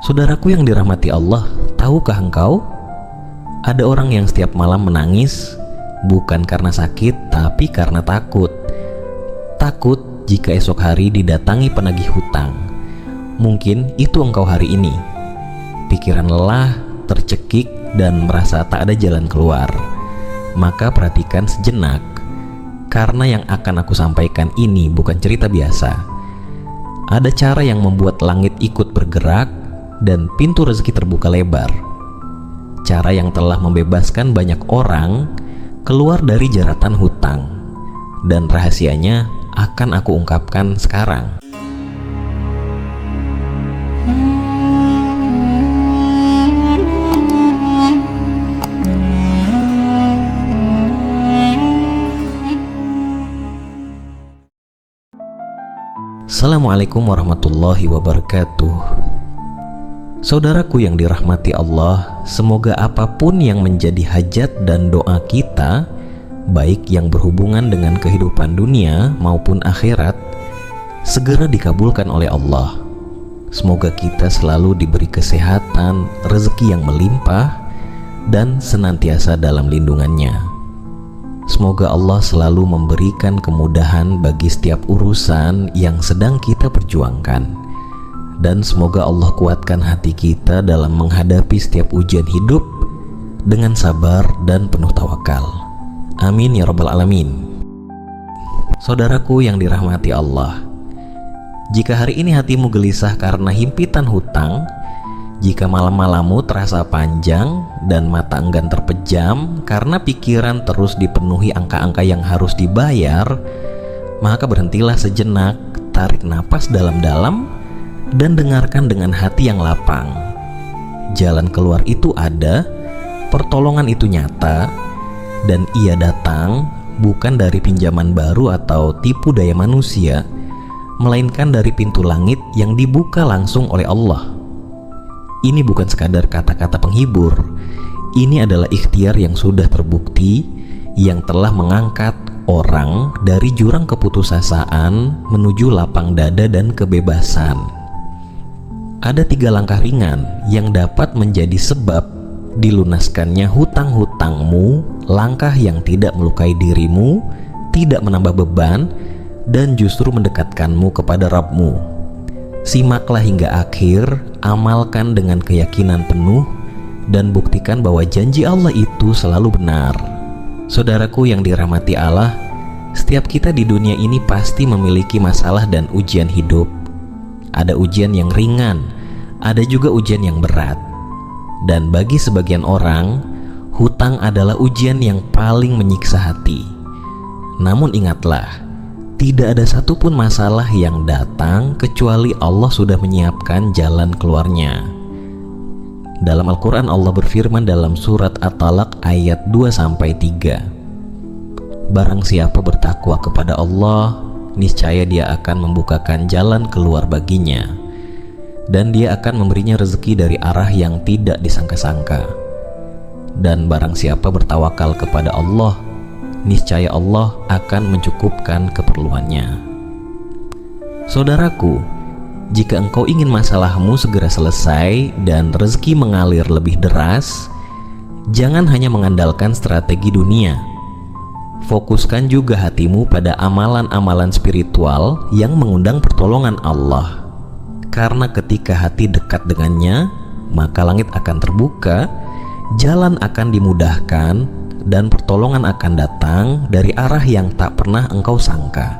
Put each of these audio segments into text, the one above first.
Saudaraku yang dirahmati Allah, tahukah engkau? Ada orang yang setiap malam menangis, bukan karena sakit, tapi karena takut. Takut jika esok hari didatangi penagih hutang. Mungkin itu engkau hari ini. Pikiran lelah, tercekik, dan merasa tak ada jalan keluar. Maka perhatikan sejenak, karena yang akan aku sampaikan ini bukan cerita biasa. Ada cara yang membuat langit ikut bergerak dan pintu rezeki terbuka lebar. Cara yang telah membebaskan banyak orang keluar dari jeratan hutang. Dan rahasianya akan aku ungkapkan sekarang. Assalamualaikum warahmatullahi wabarakatuh. Saudaraku yang dirahmati Allah, semoga apapun yang menjadi hajat dan doa kita, baik yang berhubungan dengan kehidupan dunia maupun akhirat, segera dikabulkan oleh Allah. Semoga kita selalu diberi kesehatan, rezeki yang melimpah, dan senantiasa dalam lindungannya. Semoga Allah selalu memberikan kemudahan bagi setiap urusan yang sedang kita perjuangkan. Dan semoga Allah kuatkan hati kita dalam menghadapi setiap ujian hidup dengan sabar dan penuh tawakal. Amin ya rabbal alamin. Saudaraku yang dirahmati Allah, jika hari ini hatimu gelisah karena himpitan hutang, jika malam-malammu terasa panjang dan mata enggan terpejam karena pikiran terus dipenuhi angka-angka yang harus dibayar, maka berhentilah sejenak, tarik napas dalam-dalam, dan dengarkan dengan hati yang lapang. Jalan keluar itu ada, pertolongan itu nyata, dan ia datang bukan dari pinjaman baru atau tipu daya manusia, melainkan dari pintu langit yang dibuka langsung oleh Allah. Ini bukan sekadar kata-kata penghibur. Ini adalah ikhtiar yang sudah terbukti, yang telah mengangkat orang dari jurang keputusasaan menuju lapang dada dan kebebasan. Ada 3 langkah ringan yang dapat menjadi sebab dilunaskannya hutang-hutangmu, langkah yang tidak melukai dirimu, tidak menambah beban, dan justru mendekatkanmu kepada Rabb-mu. Simaklah hingga akhir, amalkan dengan keyakinan penuh, dan buktikan bahwa janji Allah itu selalu benar. Saudaraku yang dirahmati Allah, setiap kita di dunia ini pasti memiliki masalah dan ujian hidup. Ada ujian yang ringan, ada juga ujian yang berat. Dan bagi sebagian orang, hutang adalah ujian yang paling menyiksa hati. Namun ingatlah, tidak ada satupun masalah yang datang kecuali Allah sudah menyiapkan jalan keluarnya. Dalam Al-Quran Allah berfirman dalam surat At-Talaq ayat 2-3, barang siapa bertakwa kepada Allah, niscaya dia akan membukakan jalan keluar baginya, dan dia akan memberinya rezeki dari arah yang tidak disangka-sangka. Dan barang siapa bertawakal kepada Allah, niscaya Allah akan mencukupkan keperluannya. Saudaraku, jika engkau ingin masalahmu segera selesai dan rezeki mengalir lebih deras, jangan hanya mengandalkan strategi dunia. Fokuskan juga hatimu pada amalan-amalan spiritual yang mengundang pertolongan Allah. Karena ketika hati dekat dengannya, maka langit akan terbuka, jalan akan dimudahkan, dan pertolongan akan datang dari arah yang tak pernah engkau sangka.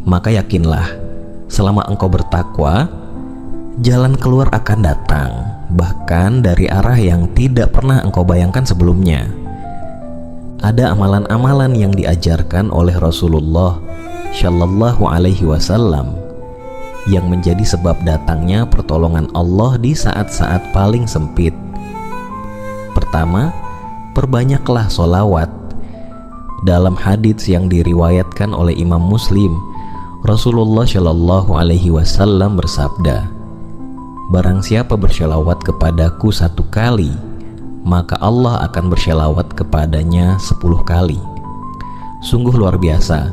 Maka yakinlah, selama engkau bertakwa, jalan keluar akan datang, bahkan dari arah yang tidak pernah engkau bayangkan sebelumnya. Ada amalan-amalan yang diajarkan oleh Rasulullah Shallallahu Alaihi Wasallam yang menjadi sebab datangnya pertolongan Allah di saat-saat paling sempit. Pertama, perbanyaklah sholawat. Dalam hadits yang diriwayatkan oleh Imam Muslim, Rasulullah Shallallahu Alaihi Wasallam bersabda, barang siapa bersholawat kepadaku 1 kali, maka Allah akan berselawat kepadanya 10 kali. Sungguh luar biasa,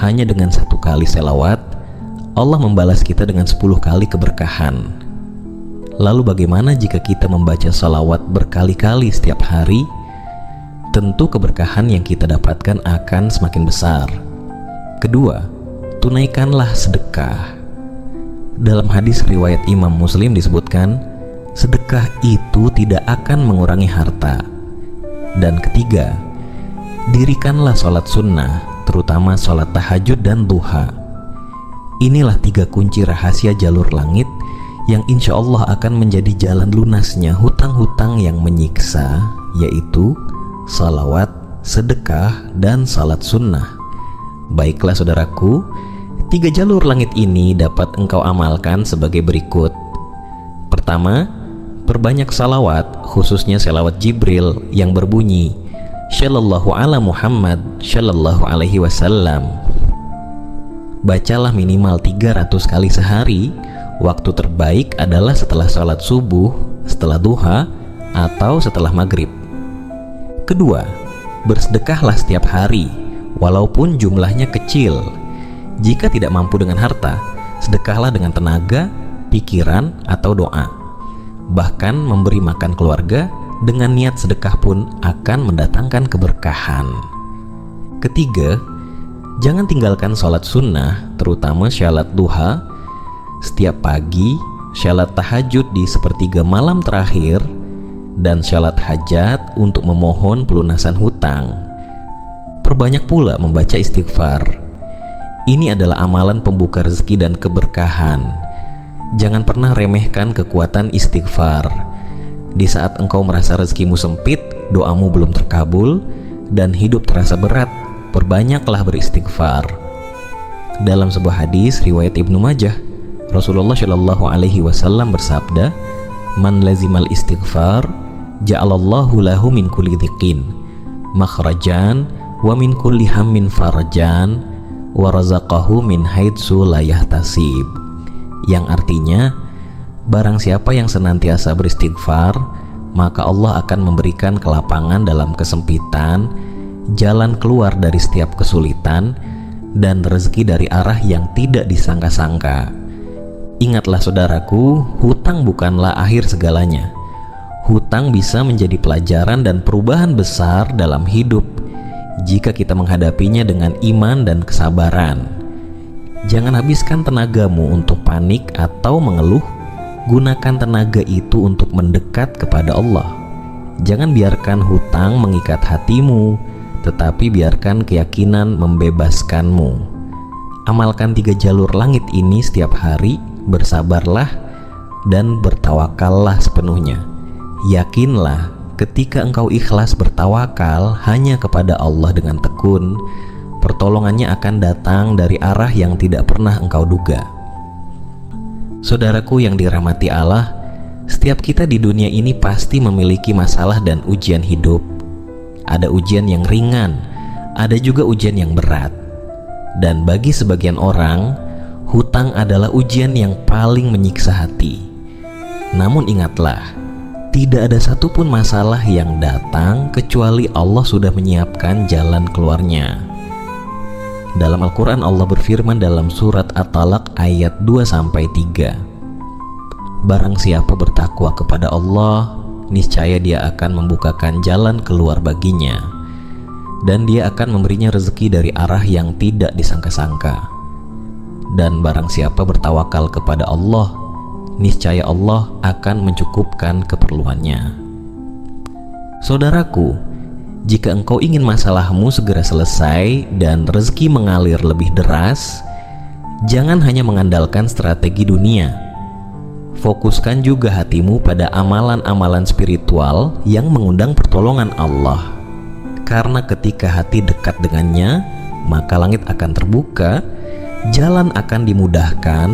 hanya dengan 1 kali selawat, Allah membalas kita dengan 10 kali keberkahan. Lalu bagaimana jika kita membaca salawat berkali-kali setiap hari? Tentu keberkahan yang kita dapatkan akan semakin besar. Kedua, tunaikanlah sedekah. Dalam hadis riwayat Imam Muslim disebutkan, sedekah itu tidak akan mengurangi harta. Dan ketiga, dirikanlah sholat sunnah, terutama sholat tahajud dan duha. Inilah 3 kunci rahasia jalur langit yang insya Allah akan menjadi jalan lunasnya hutang-hutang yang menyiksa, yaitu salawat, sedekah, dan salat sunnah. Baiklah saudaraku, 3 jalur langit ini dapat engkau amalkan sebagai berikut. Pertama, perbanyak salawat, khususnya salawat Jibril yang berbunyi Shallallahu ala Muhammad Shallallahu alaihi wasallam. Bacalah minimal 300 kali sehari. Waktu terbaik adalah setelah salat subuh, setelah duha, atau setelah maghrib. Kedua, bersedekahlah setiap hari, walaupun jumlahnya kecil. Jika tidak mampu dengan harta, sedekahlah dengan tenaga, pikiran, atau doa. Bahkan memberi makan keluarga dengan niat sedekah pun akan mendatangkan keberkahan. Ketiga, jangan tinggalkan sholat sunnah, terutama syalat duha. Setiap pagi, syalat tahajud di sepertiga malam terakhir, dan syalat hajat untuk memohon pelunasan hutang. Perbanyak pula membaca istighfar. Ini adalah amalan pembuka rezeki dan keberkahan. Jangan pernah remehkan kekuatan istighfar. Di saat engkau merasa rezekimu sempit, doamu belum terkabul, dan hidup terasa berat, perbanyaklah beristighfar. Dalam sebuah hadis riwayat Ibnu Majah, Rasulullah Shallallahu alaihi wasallam bersabda, "Man lazimal istighfar, ja'alallahu lahu min kulli dhiqin makhrajan wa min kulli hammin farajan wa razaqahu min haitsu la yahtasib." Yang artinya, barang siapa yang senantiasa beristighfar, maka Allah akan memberikan kelapangan dalam kesempitan, jalan keluar dari setiap kesulitan, dan rezeki dari arah yang tidak disangka-sangka. Ingatlah saudaraku, hutang bukanlah akhir segalanya. Hutang bisa menjadi pelajaran dan perubahan besar dalam hidup jika kita menghadapinya dengan iman dan kesabaran. Jangan habiskan tenagamu untuk panik atau mengeluh. Gunakan tenaga itu untuk mendekat kepada Allah. Jangan biarkan hutang mengikat hatimu, tetapi biarkan keyakinan membebaskanmu. Amalkan 3 jalur langit ini setiap hari. Bersabarlah dan bertawakallah sepenuhnya. Yakinlah, ketika engkau ikhlas bertawakal hanya kepada Allah dengan tekun, pertolongannya akan datang dari arah yang tidak pernah engkau duga. Saudaraku yang dirahmati Allah, setiap kita di dunia ini pasti memiliki masalah dan ujian hidup. Ada ujian yang ringan, ada juga ujian yang berat. Dan bagi sebagian orang, hutang adalah ujian yang paling menyiksa hati. Namun ingatlah, tidak ada satupun masalah yang datang kecuali Allah sudah menyiapkan jalan keluarnya. Dalam Al-Quran Allah berfirman dalam surat At-Talaq ayat 2-3, "Barang siapa bertakwa kepada Allah, niscaya dia akan membukakan jalan keluar baginya, dan dia akan memberinya rezeki dari arah yang tidak disangka-sangka. Dan barang siapa bertawakal kepada Allah, niscaya Allah akan mencukupkan keperluannya." Saudaraku, jika engkau ingin masalahmu segera selesai dan rezeki mengalir lebih deras, jangan hanya mengandalkan strategi dunia. Fokuskan juga hatimu pada amalan-amalan spiritual yang mengundang pertolongan Allah. Karena ketika hati dekat dengannya, maka langit akan terbuka, jalan akan dimudahkan,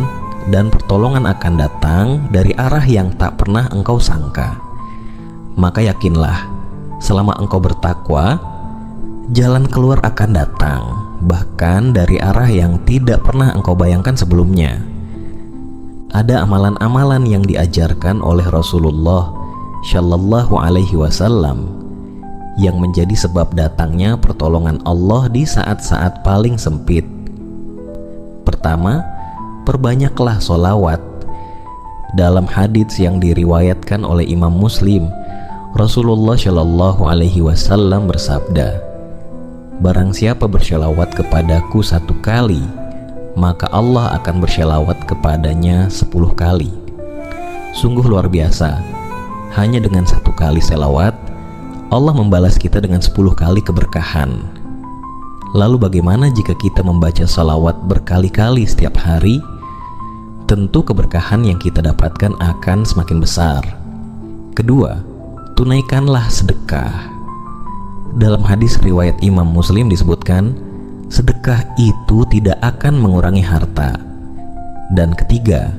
dan pertolongan akan datang dari arah yang tak pernah engkau sangka. Maka yakinlah, selama engkau bertakwa, jalan keluar akan datang, bahkan dari arah yang tidak pernah engkau bayangkan sebelumnya. Ada amalan-amalan yang diajarkan oleh Rasulullah Shallallahu alaihi wasallam yang menjadi sebab datangnya pertolongan Allah di saat-saat paling sempit. Pertama, perbanyaklah sholawat. Dalam hadits yang diriwayatkan oleh Imam Muslim, Rasulullah Shallallahu Alaihi Wasallam bersabda, "Barang siapa berselawat kepadaku 1 kali, maka Allah akan berselawat kepadanya 10 kali." Sungguh luar biasa. Hanya dengan 1 kali selawat, Allah membalas kita dengan 10 kali keberkahan. Lalu bagaimana jika kita membaca salawat berkali-kali setiap hari? Tentu keberkahan yang kita dapatkan akan semakin besar. Kedua, tunaikanlah sedekah. Dalam hadis riwayat Imam Muslim disebutkan, sedekah itu tidak akan mengurangi harta. Dan ketiga,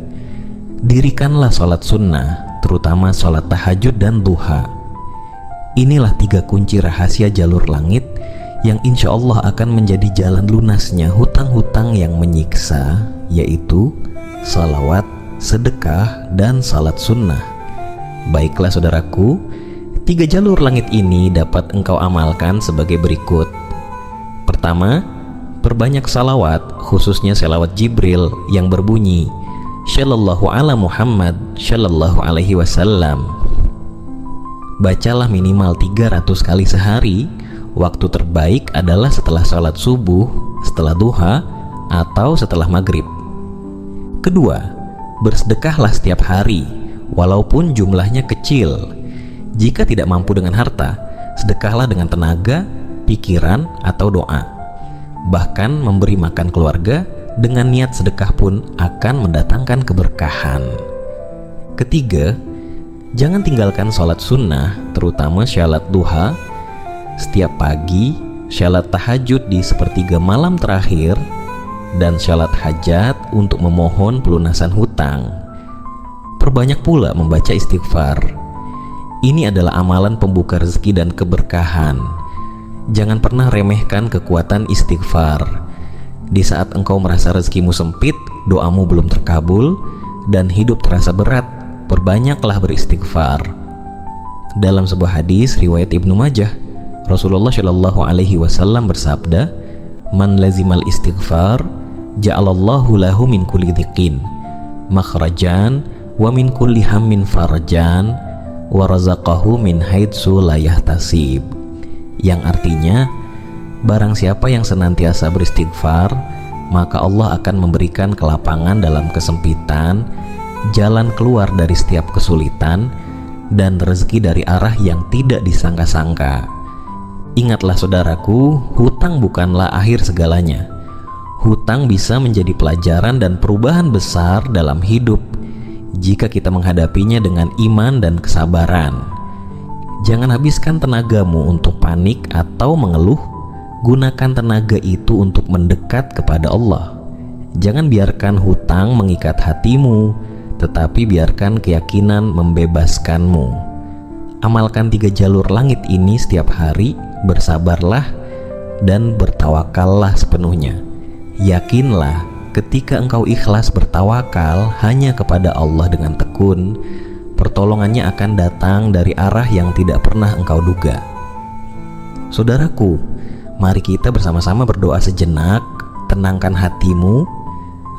dirikanlah sholat sunnah, terutama sholat tahajud dan duha. Inilah 3 kunci rahasia jalur langit yang insya Allah akan menjadi jalan lunasnya hutang-hutang yang menyiksa, yaitu salawat, sedekah, dan salat sunnah. Baiklah saudaraku, 3 jalur langit ini dapat engkau amalkan sebagai berikut. Pertama, perbanyak salawat, khususnya salawat Jibril yang berbunyi Shallallahu ala Muhammad Shallallahu alaihi wasallam. Bacalah minimal 300 kali sehari. Waktu terbaik adalah setelah salat subuh, setelah duha, atau setelah maghrib. Kedua, bersedekahlah setiap hari, walaupun jumlahnya kecil. Jika tidak mampu dengan harta, sedekahlah dengan tenaga, pikiran, atau doa. Bahkan memberi makan keluarga dengan niat sedekah pun akan mendatangkan keberkahan. Ketiga, jangan tinggalkan sholat sunnah, terutama syalat duha setiap pagi, syalat tahajud di sepertiga malam terakhir, dan syalat hajat untuk memohon pelunasan hutang. Perbanyak pula membaca istighfar. Ini adalah amalan pembuka rezeki dan keberkahan. Jangan pernah remehkan kekuatan istighfar. Di saat engkau merasa rezekimu sempit, doamu belum terkabul, dan hidup terasa berat, perbanyaklah beristighfar. Dalam sebuah hadis riwayat Ibnu Majah, Rasulullah Shallallahu Alaihi Wasallam bersabda, "Man lazimal istighfar, ja'alallahu lahu min kulli dhiqin makhrajan wa min kulli hammin farjan wa razaqahu min haitsu la yahtasib." Yang artinya, barang siapa yang senantiasa beristighfar, maka Allah akan memberikan kelapangan dalam kesempitan, jalan keluar dari setiap kesulitan, dan rezeki dari arah yang tidak disangka-sangka. Ingatlah saudaraku, hutang bukanlah akhir segalanya. Hutang bisa menjadi pelajaran dan perubahan besar dalam hidup jika kita menghadapinya dengan iman dan kesabaran. Jangan habiskan tenagamu untuk panik atau mengeluh. Gunakan tenaga itu untuk mendekat kepada Allah. Jangan biarkan hutang mengikat hatimu, tetapi biarkan keyakinan membebaskanmu. Amalkan 3 jalur langit ini setiap hari. Bersabarlah dan bertawakallah sepenuhnya. Yakinlah, ketika engkau ikhlas bertawakal hanya kepada Allah dengan tekun, pertolongannya akan datang dari arah yang tidak pernah engkau duga. Saudaraku, mari kita bersama-sama berdoa sejenak. Tenangkan hatimu,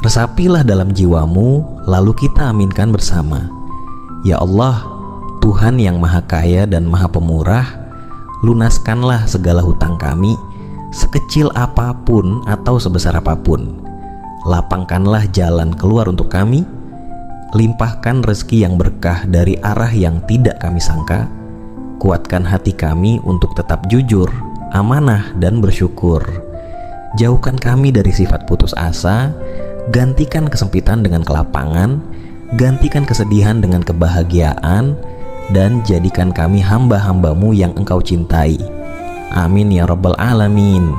resapilah dalam jiwamu, lalu kita aminkan bersama. Ya Allah, Tuhan yang Maha Kaya dan Maha Pemurah, lunaskanlah segala hutang kami, sekecil apapun atau sebesar apapun. Lapangkanlah jalan keluar untuk kami. Limpahkan rezeki yang berkah dari arah yang tidak kami sangka. Kuatkan hati kami untuk tetap jujur, amanah, dan bersyukur. Jauhkan kami dari sifat putus asa. Gantikan kesempitan dengan kelapangan. Gantikan kesedihan dengan kebahagiaan. Dan jadikan kami hamba-hambamu yang engkau cintai. Amin ya rabbal alamin.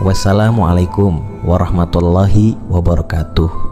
Wassalamualaikum warahmatullahi wabarakatuh.